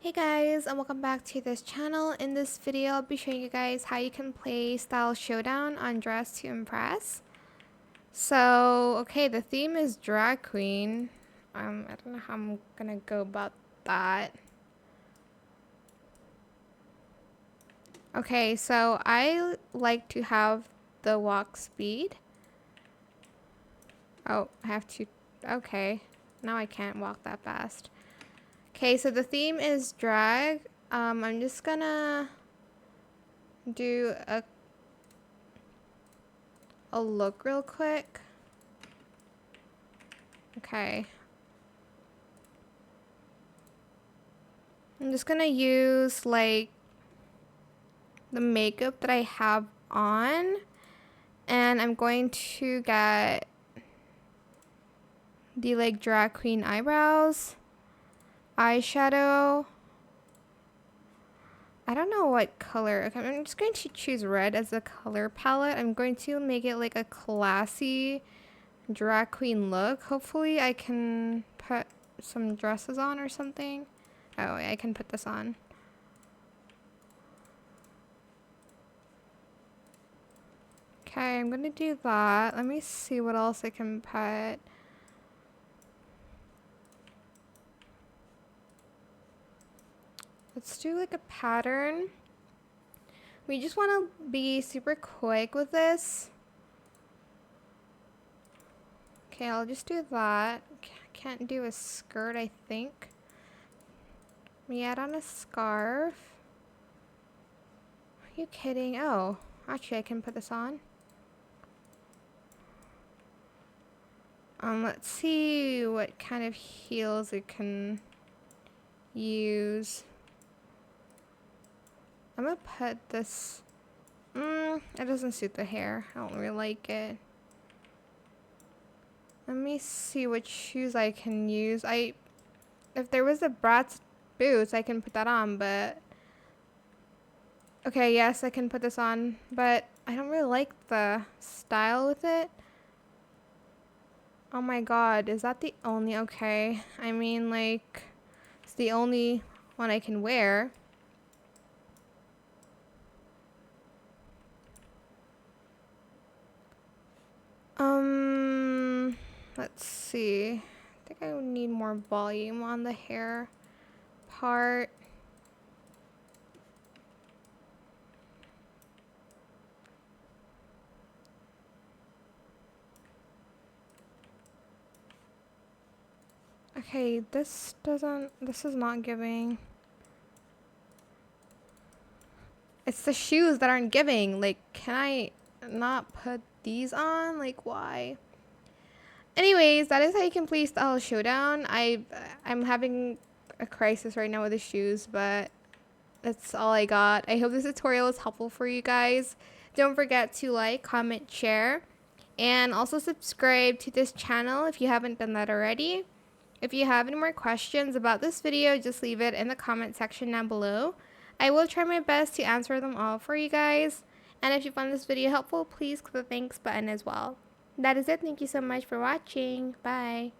Hey guys, and welcome back to this channel. In this video, I'll be showing you guys how you can play Style Showdown on Dress to Impress. So, okay, the theme is drag queen. I don't know how I'm gonna go about that. Okay, so I like to have the walk speed. Oh, I have to, okay. Now I can't walk that fast. Okay, so the theme is drag. I'm just gonna do a look real quick. Okay. I'm just gonna use like the makeup that I have on, and I'm going to get the like drag queen eyebrows, eyeshadow. I don't know what color. Okay, I'm just going to choose red as the color palette. I'm going to make it like a classy drag queen look. Hopefully I can put some dresses on or something. Oh, I can put this on. Okay, I'm gonna do that. Let me see what else I can put. Let's do like a pattern. We just want to be super quick with this. Okay, I'll just do that. Can't do a skirt, I think. Let me add on a scarf. Are you kidding? Oh, actually I can put this on. Let's see what kind of heels it can use. I'm gonna put this. It doesn't suit the hair. I don't really like it. Let me see what shoes I can use. If there was a Bratz boots, I can put that on, but okay, yes, I can put this on, but I don't really like the style with it. Oh my god, is that the only? Okay, I mean, like, it's the only one I can wear. Let's see. I think I would need more volume on the hair part. Okay, this is not giving. It's the shoes that aren't giving. Like, can I not put these on? Like, why? Anyways, that is how you can play Style Showdown. I'm having a crisis right now with the shoes, but that's all I got. I hope this tutorial was helpful for you guys. Don't forget to like, comment, share, and also subscribe to this channel if you haven't done that already. If you have any more questions about this video, just leave it in the comment section down below. I will try my best to answer them all for you guys. And if you found this video helpful, please click the thanks button as well. That is it. Thank you so much for watching. Bye.